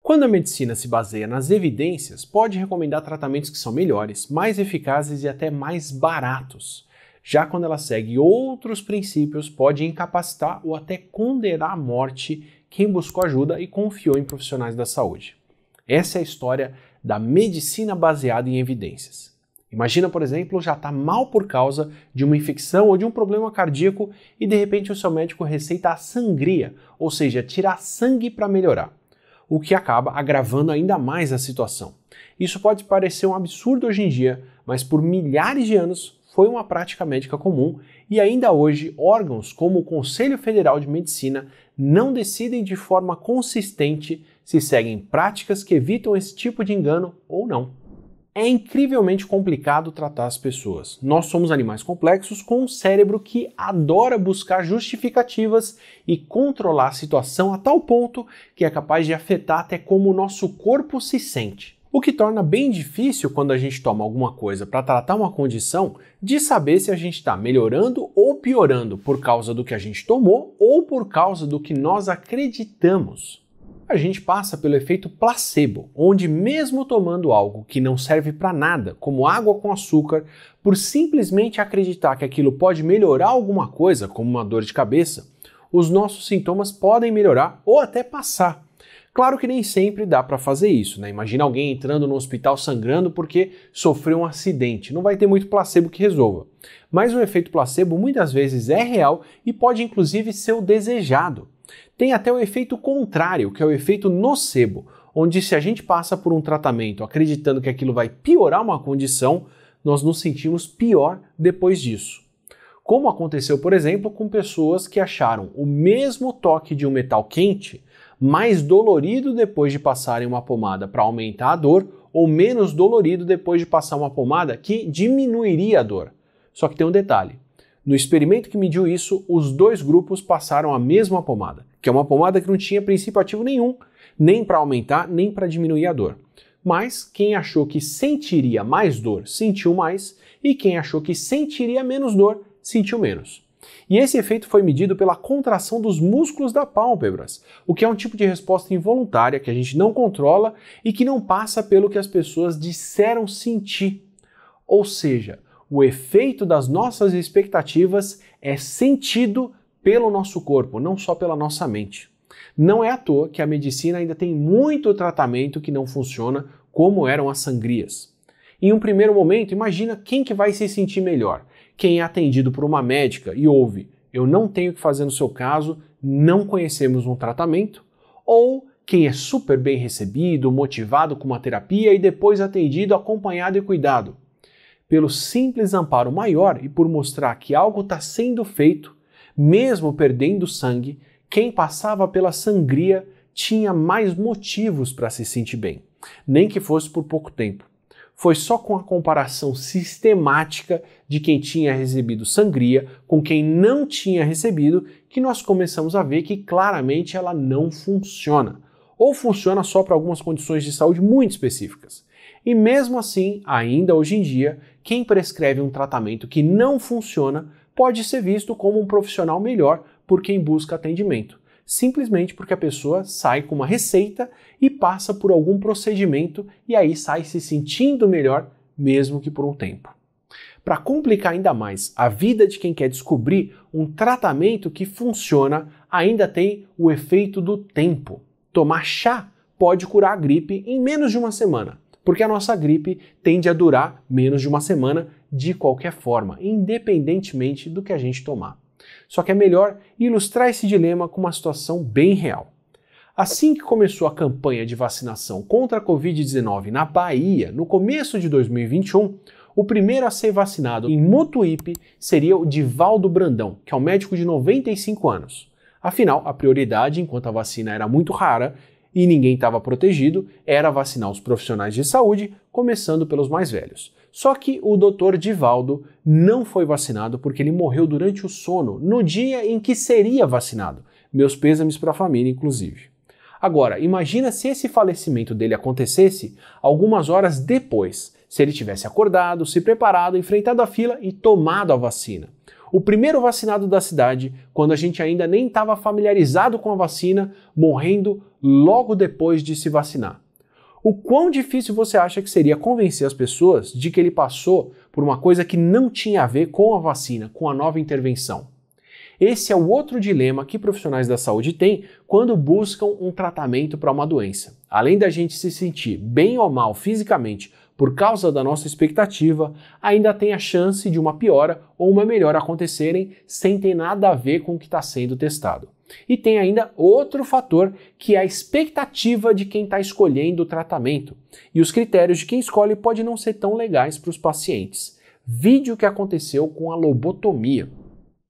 Quando a medicina se baseia nas evidências, pode recomendar tratamentos que são melhores, mais eficazes e até mais baratos. Já quando ela segue outros princípios, pode incapacitar ou até condenar à morte quem buscou ajuda e confiou em profissionais da saúde. Essa é a história da medicina baseada em evidências. Imagina, por exemplo, já está mal por causa de uma infecção ou de um problema cardíaco e de repente o seu médico receita a sangria, ou seja, tirar sangue para melhorar, o que acaba agravando ainda mais a situação. Isso pode parecer um absurdo hoje em dia, mas por milhares de anos foi uma prática médica comum e ainda hoje órgãos como o Conselho Federal de Medicina não decidem de forma consistente se seguem práticas que evitam esse tipo de engano ou não. É incrivelmente complicado tratar as pessoas. Nós somos animais complexos com um cérebro que adora buscar justificativas e controlar a situação a tal ponto que é capaz de afetar até como o nosso corpo se sente. O que torna bem difícil quando a gente toma alguma coisa para tratar uma condição de saber se a gente está melhorando ou piorando por causa do que a gente tomou ou por causa do que nós acreditamos. A gente passa pelo efeito placebo, onde mesmo tomando algo que não serve para nada, como água com açúcar, por simplesmente acreditar que aquilo pode melhorar alguma coisa, como uma dor de cabeça, os nossos sintomas podem melhorar ou até passar. Claro que nem sempre dá para fazer isso, né? Imagina alguém entrando no hospital sangrando porque sofreu um acidente. Não vai ter muito placebo que resolva. Mas o efeito placebo muitas vezes é real e pode inclusive ser o desejado. Tem até o efeito contrário, que é o efeito nocebo, onde se a gente passa por um tratamento acreditando que aquilo vai piorar uma condição, nós nos sentimos pior depois disso. Como aconteceu, por exemplo, com pessoas que acharam o mesmo toque de um metal quente mais dolorido depois de passarem uma pomada para aumentar a dor ou menos dolorido depois de passar uma pomada que diminuiria a dor. Só que tem um detalhe. No experimento que mediu isso, os dois grupos passaram a mesma pomada, que é uma pomada que não tinha princípio ativo nenhum, nem para aumentar, nem para diminuir a dor. Mas quem achou que sentiria mais dor, sentiu mais, e quem achou que sentiria menos dor, sentiu menos. E esse efeito foi medido pela contração dos músculos da pálpebras, o que é um tipo de resposta involuntária que a gente não controla e que não passa pelo que as pessoas disseram sentir. Ou seja, o efeito das nossas expectativas é sentido pelo nosso corpo, não só pela nossa mente. Não é à toa que a medicina ainda tem muito tratamento que não funciona, como eram as sangrias. Em um primeiro momento, imagina quem que vai se sentir melhor. Quem é atendido por uma médica e ouve, eu não tenho o que fazer no seu caso, não conhecemos um tratamento, ou quem é super bem recebido, motivado com uma terapia e depois atendido, acompanhado e cuidado. Pelo simples amparo maior e por mostrar que algo está sendo feito, mesmo perdendo sangue, quem passava pela sangria tinha mais motivos para se sentir bem, nem que fosse por pouco tempo. Foi só com a comparação sistemática de quem tinha recebido sangria com quem não tinha recebido que nós começamos a ver que claramente ela não funciona, ou funciona só para algumas condições de saúde muito específicas. E mesmo assim, ainda hoje em dia, quem prescreve um tratamento que não funciona pode ser visto como um profissional melhor por quem busca atendimento, simplesmente porque a pessoa sai com uma receita e passa por algum procedimento e aí sai se sentindo melhor, mesmo que por um tempo. Para complicar ainda mais a vida de quem quer descobrir um tratamento que funciona, ainda tem o efeito do tempo. Tomar chá pode curar a gripe em menos de uma semana, porque a nossa gripe tende a durar menos de uma semana de qualquer forma, independentemente do que a gente tomar. Só que é melhor ilustrar esse dilema com uma situação bem real. Assim que começou a campanha de vacinação contra a Covid-19 na Bahia, no começo de 2021, o primeiro a ser vacinado em Mutuípe seria o Divaldo Brandão, que é um médico de 95 anos. Afinal, a prioridade, enquanto a vacina era muito rara e ninguém estava protegido, era vacinar os profissionais de saúde, começando pelos mais velhos. Só que o Dr. Divaldo não foi vacinado porque ele morreu durante o sono, no dia em que seria vacinado. Meus pêsames para a família, inclusive. Agora, imagina se esse falecimento dele acontecesse algumas horas depois, se ele tivesse acordado, se preparado, enfrentado a fila e tomado a vacina. O primeiro vacinado da cidade, quando a gente ainda nem estava familiarizado com a vacina, morrendo logo depois de se vacinar. O quão difícil você acha que seria convencer as pessoas de que ele passou por uma coisa que não tinha a ver com a vacina, com a nova intervenção? Esse é o outro dilema que profissionais da saúde têm quando buscam um tratamento para uma doença. Além da gente se sentir bem ou mal fisicamente por causa da nossa expectativa, ainda tem a chance de uma piora ou uma melhora acontecerem sem ter nada a ver com o que está sendo testado. E tem ainda outro fator, que é a expectativa de quem está escolhendo o tratamento. E os critérios de quem escolhe podem não ser tão legais para os pacientes. Vide o que aconteceu com a lobotomia.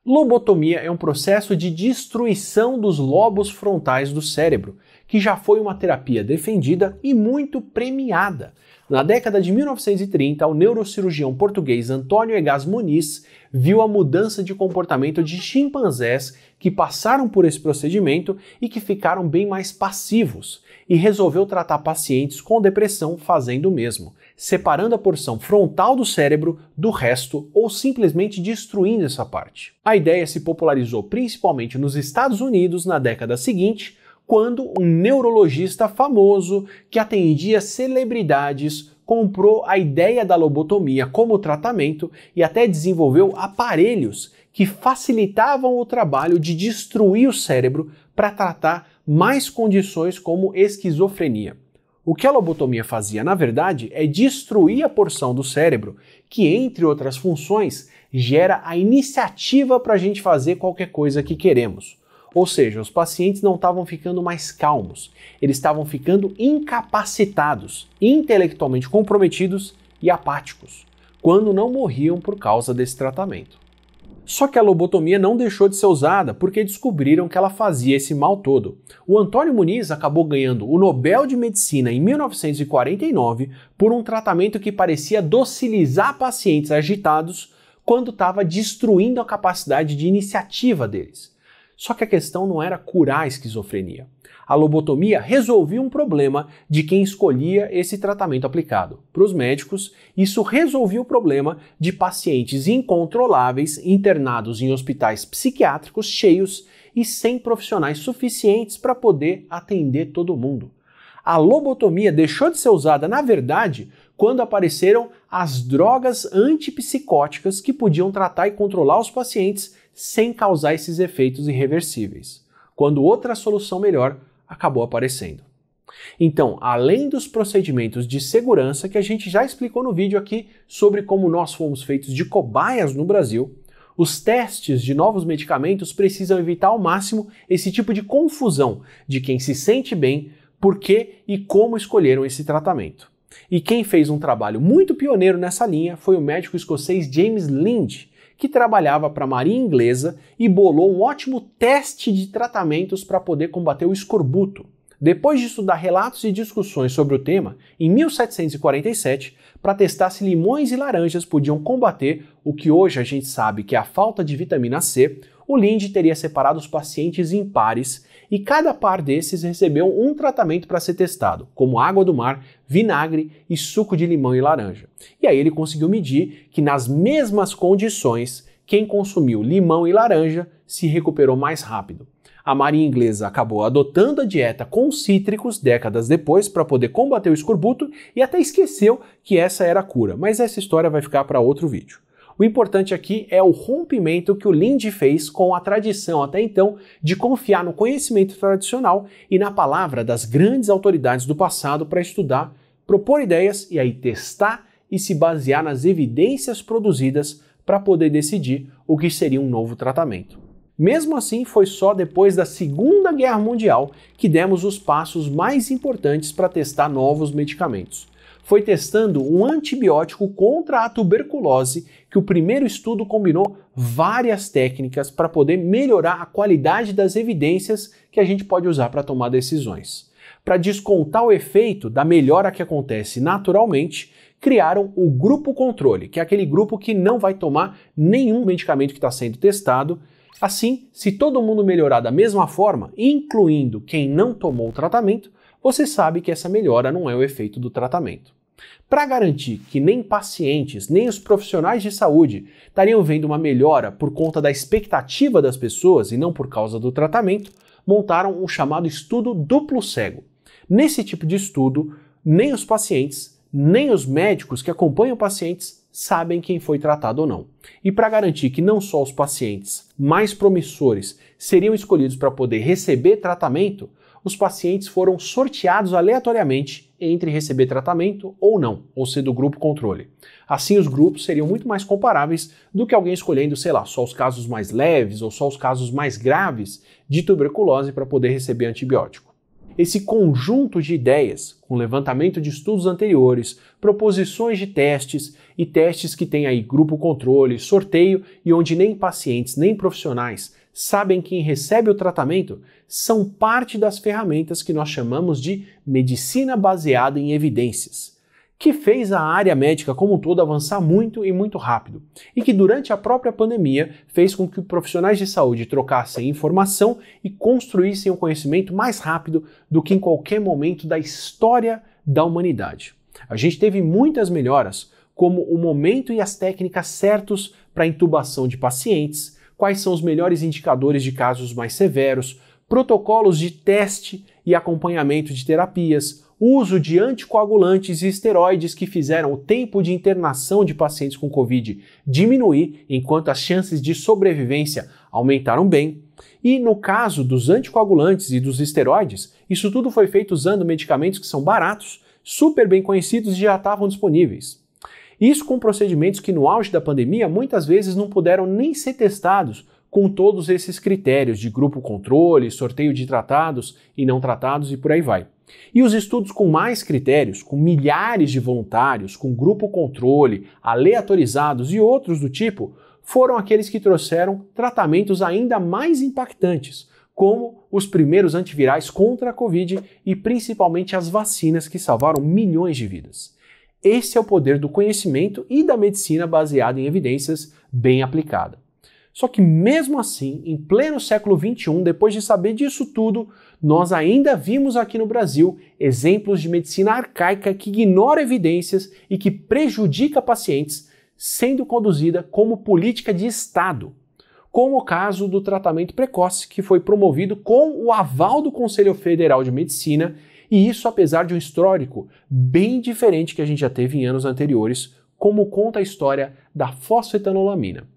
Lobotomia é um processo de destruição dos lobos frontais do cérebro, que já foi uma terapia defendida e muito premiada. Na década de 1930, o neurocirurgião português Antônio Egas Muniz viu a mudança de comportamento de chimpanzés que passaram por esse procedimento e que ficaram bem mais passivos, e resolveu tratar pacientes com depressão fazendo o mesmo, separando a porção frontal do cérebro do resto ou simplesmente destruindo essa parte. A ideia se popularizou principalmente nos Estados Unidos na década seguinte, quando um neurologista famoso que atendia celebridades comprou a ideia da lobotomia como tratamento e até desenvolveu aparelhos que facilitavam o trabalho de destruir o cérebro para tratar mais condições como esquizofrenia. O que a lobotomia fazia, na verdade, é destruir a porção do cérebro que, entre outras funções, gera a iniciativa para a gente fazer qualquer coisa que queremos. Ou seja, os pacientes não estavam ficando mais calmos, eles estavam ficando incapacitados, intelectualmente comprometidos e apáticos, quando não morriam por causa desse tratamento. Só que a lobotomia não deixou de ser usada porque descobriram que ela fazia esse mal todo. O Antônio Muniz acabou ganhando o Nobel de Medicina em 1949 por um tratamento que parecia docilizar pacientes agitados quando estava destruindo a capacidade de iniciativa deles. Só que a questão não era curar a esquizofrenia. A lobotomia resolvia um problema de quem escolhia esse tratamento aplicado. Para os médicos, isso resolvia o problema de pacientes incontroláveis internados em hospitais psiquiátricos cheios e sem profissionais suficientes para poder atender todo mundo. A lobotomia deixou de ser usada, na verdade, quando apareceram as drogas antipsicóticas que podiam tratar e controlar os pacientes sem causar esses efeitos irreversíveis, quando outra solução melhor acabou aparecendo. Então, além dos procedimentos de segurança que a gente já explicou no vídeo aqui sobre como nós fomos feitos de cobaias no Brasil, os testes de novos medicamentos precisam evitar ao máximo esse tipo de confusão de quem se sente bem, por que e como escolheram esse tratamento. E quem fez um trabalho muito pioneiro nessa linha foi o médico escocês James Lind, que trabalhava para a Marinha Inglesa e bolou um ótimo teste de tratamentos para poder combater o escorbuto. Depois de estudar relatos e discussões sobre o tema, em 1747, para testar se limões e laranjas podiam combater o que hoje a gente sabe que é a falta de vitamina C, o Lind teria separado os pacientes em pares e cada par desses recebeu um tratamento para ser testado, como água do mar, vinagre e suco de limão e laranja. E aí ele conseguiu medir que nas mesmas condições, quem consumiu limão e laranja se recuperou mais rápido. A Marinha Inglesa acabou adotando a dieta com cítricos décadas depois para poder combater o escorbuto e até esqueceu que essa era a cura, mas essa história vai ficar para outro vídeo. O importante aqui é o rompimento que o Lind fez com a tradição até então de confiar no conhecimento tradicional e na palavra das grandes autoridades do passado para estudar, propor ideias e aí testar e se basear nas evidências produzidas para poder decidir o que seria um novo tratamento. Mesmo assim, foi só depois da Segunda Guerra Mundial que demos os passos mais importantes para testar novos medicamentos. Foi testando um antibiótico contra a tuberculose que o primeiro estudo combinou várias técnicas para poder melhorar a qualidade das evidências que a gente pode usar para tomar decisões. Para descontar o efeito da melhora que acontece naturalmente, criaram o grupo controle, que é aquele grupo que não vai tomar nenhum medicamento que está sendo testado. Assim, se todo mundo melhorar da mesma forma, incluindo quem não tomou o tratamento, você sabe que essa melhora não é o efeito do tratamento. Para garantir que nem pacientes, nem os profissionais de saúde estariam vendo uma melhora por conta da expectativa das pessoas e não por causa do tratamento, montaram o chamado estudo duplo cego. Nesse tipo de estudo, nem os pacientes, nem os médicos que acompanham pacientes sabem quem foi tratado ou não. E para garantir que não só os pacientes mais promissores seriam escolhidos para poder receber tratamento, os pacientes foram sorteados aleatoriamente entre receber tratamento ou não, ou ser do grupo controle. Assim, os grupos seriam muito mais comparáveis do que alguém escolhendo, sei lá, só os casos mais leves ou só os casos mais graves de tuberculose para poder receber antibiótico. Esse conjunto de ideias, com levantamento de estudos anteriores, proposições de testes e testes que têm aí grupo controle, sorteio e onde nem pacientes nem profissionais sabem quem recebe o tratamento, são parte das ferramentas que nós chamamos de medicina baseada em evidências, que fez a área médica como um todo avançar muito e muito rápido, e que durante a própria pandemia fez com que os profissionais de saúde trocassem informação e construíssem o conhecimento mais rápido do que em qualquer momento da história da humanidade. A gente teve muitas melhoras, como o momento e as técnicas certos para intubação de pacientes, quais são os melhores indicadores de casos mais severos, protocolos de teste e acompanhamento de terapias, uso de anticoagulantes e esteroides que fizeram o tempo de internação de pacientes com Covid diminuir, enquanto as chances de sobrevivência aumentaram bem. E no caso dos anticoagulantes e dos esteroides, isso tudo foi feito usando medicamentos que são baratos, super bem conhecidos e já estavam disponíveis. Isso com procedimentos que no auge da pandemia muitas vezes não puderam nem ser testados com todos esses critérios de grupo controle, sorteio de tratados e não tratados e por aí vai. E os estudos com mais critérios, com milhares de voluntários, com grupo controle, aleatorizados e outros do tipo, foram aqueles que trouxeram tratamentos ainda mais impactantes, como os primeiros antivirais contra a Covid e principalmente as vacinas que salvaram milhões de vidas. Esse é o poder do conhecimento e da medicina baseada em evidências bem aplicada. Só que mesmo assim, em pleno século XXI, depois de saber disso tudo, nós ainda vimos aqui no Brasil exemplos de medicina arcaica que ignora evidências e que prejudica pacientes, sendo conduzida como política de Estado, como o caso do tratamento precoce, que foi promovido com o aval do Conselho Federal de Medicina, e isso apesar de um histórico bem diferente que a gente já teve em anos anteriores, como conta a história da fosfetanolamina.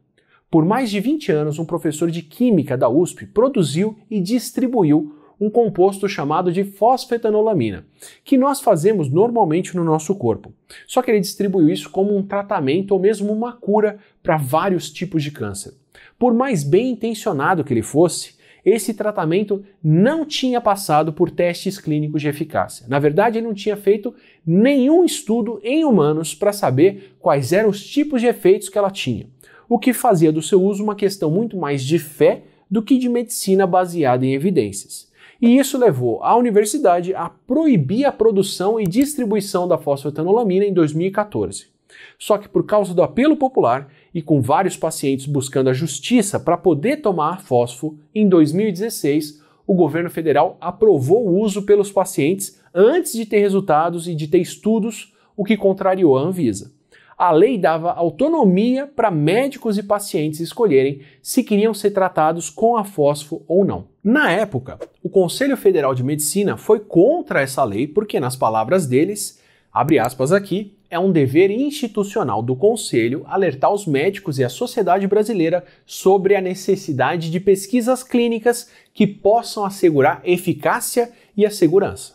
Por mais de 20 anos, um professor de Química da USP produziu e distribuiu um composto chamado de fosfetanolamina, que nós fazemos normalmente no nosso corpo. Só que ele distribuiu isso como um tratamento ou mesmo uma cura para vários tipos de câncer. Por mais bem intencionado que ele fosse, esse tratamento não tinha passado por testes clínicos de eficácia. Na verdade, ele não tinha feito nenhum estudo em humanos para saber quais eram os tipos de efeitos que ela tinha, o que fazia do seu uso uma questão muito mais de fé do que de medicina baseada em evidências. E isso levou a universidade a proibir a produção e distribuição da fosfetanolamina em 2014. Só que por causa do apelo popular e com vários pacientes buscando a justiça para poder tomar fósforo, em 2016 o governo federal aprovou o uso pelos pacientes antes de ter resultados e de ter estudos, o que contrariou a Anvisa. A lei dava autonomia para médicos e pacientes escolherem se queriam ser tratados com a fósforo ou não. Na época, o Conselho Federal de Medicina foi contra essa lei porque, nas palavras deles, abre aspas aqui, é um dever institucional do Conselho alertar os médicos e a sociedade brasileira sobre a necessidade de pesquisas clínicas que possam assegurar eficácia e a segurança.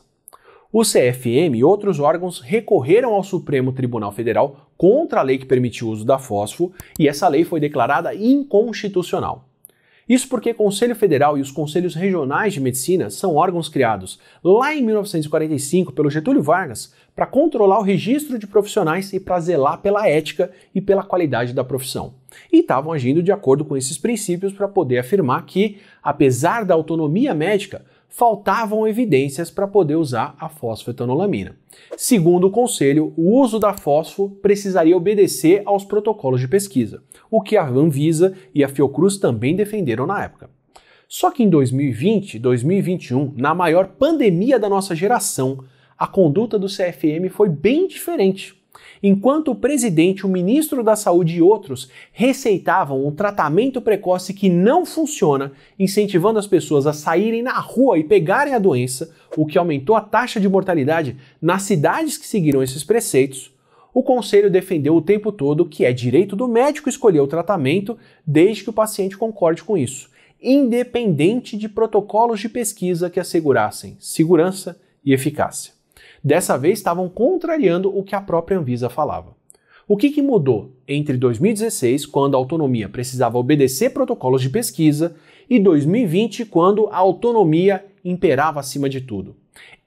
O CFM e outros órgãos recorreram ao Supremo Tribunal Federal contra a lei que permitiu o uso da fósforo e essa lei foi declarada inconstitucional. Isso porque o Conselho Federal e os Conselhos Regionais de Medicina são órgãos criados lá em 1945 pelo Getúlio Vargas para controlar o registro de profissionais e para zelar pela ética e pela qualidade da profissão. E estavam agindo de acordo com esses princípios para poder afirmar que, apesar da autonomia médica, faltavam evidências para poder usar a fosfetanolamina. Segundo o Conselho, o uso da fósforo precisaria obedecer aos protocolos de pesquisa, o que a Anvisa e a Fiocruz também defenderam na época. Só que em 2020 e 2021, na maior pandemia da nossa geração, a conduta do CFM foi bem diferente. Enquanto o presidente, o ministro da Saúde e outros receitavam um tratamento precoce que não funciona, incentivando as pessoas a saírem na rua e pegarem a doença, o que aumentou a taxa de mortalidade nas cidades que seguiram esses preceitos, o Conselho defendeu o tempo todo que é direito do médico escolher o tratamento desde que o paciente concorde com isso, independente de protocolos de pesquisa que assegurassem segurança e eficácia. Dessa vez estavam contrariando o que a própria Anvisa falava. O que mudou entre 2016, quando a autonomia precisava obedecer protocolos de pesquisa, e 2020, quando a autonomia imperava acima de tudo?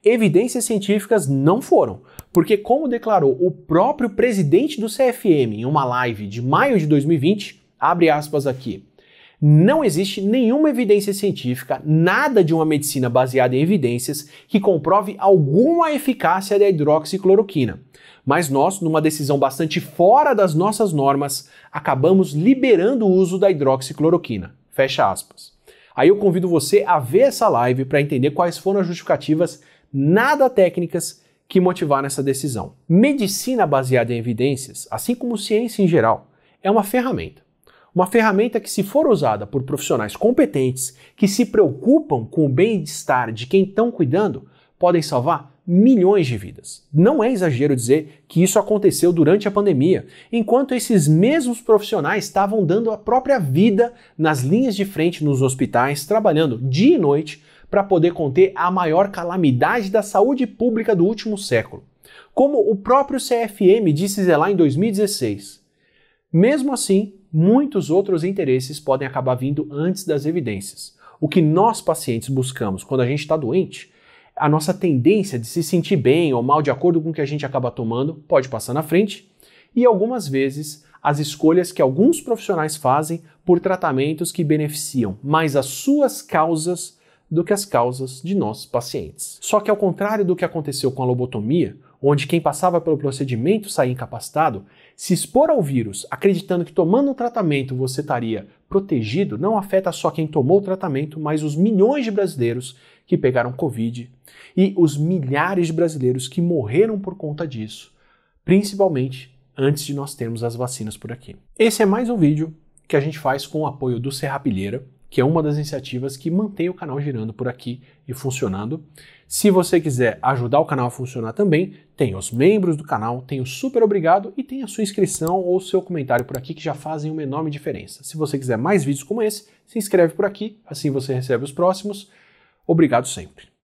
Evidências científicas não foram, porque, como declarou o próprio presidente do CFM em uma live de maio de 2020, abre aspas aqui, não existe nenhuma evidência científica, nada de uma medicina baseada em evidências que comprove alguma eficácia da hidroxicloroquina. Mas nós, numa decisão bastante fora das nossas normas, acabamos liberando o uso da hidroxicloroquina. Fecha aspas. Aí eu convido você a ver essa live para entender quais foram as justificativas nada técnicas que motivaram essa decisão. Medicina baseada em evidências, assim como ciência em geral, é uma ferramenta. Uma ferramenta que, se for usada por profissionais competentes, que se preocupam com o bem-estar de quem estão cuidando, podem salvar milhões de vidas. Não é exagero dizer que isso aconteceu durante a pandemia, enquanto esses mesmos profissionais estavam dando a própria vida nas linhas de frente nos hospitais, trabalhando dia e noite para poder conter a maior calamidade da saúde pública do último século. Como o próprio CFM disse zelar em 2016. Mesmo assim, muitos outros interesses podem acabar vindo antes das evidências. O que nós, pacientes, buscamos quando a gente está doente, a nossa tendência de se sentir bem ou mal de acordo com o que a gente acaba tomando pode passar na frente, e algumas vezes as escolhas que alguns profissionais fazem por tratamentos que beneficiam mais as suas causas do que as causas de nós, pacientes. Só que, ao contrário do que aconteceu com a lobotomia, onde quem passava pelo procedimento saía incapacitado, se expor ao vírus acreditando que tomando o tratamento você estaria protegido não afeta só quem tomou o tratamento, mas os milhões de brasileiros que pegaram Covid e os milhares de brasileiros que morreram por conta disso, principalmente antes de nós termos as vacinas por aqui. Esse é mais um vídeo que a gente faz com o apoio do Serrapilheira, que é uma das iniciativas que mantém o canal girando por aqui e funcionando. Se você quiser ajudar o canal a funcionar também, tem os membros do canal, tem o super obrigado e tem a sua inscrição ou seu comentário por aqui que já fazem uma enorme diferença. Se você quiser mais vídeos como esse, se inscreve por aqui, assim você recebe os próximos. Obrigado sempre.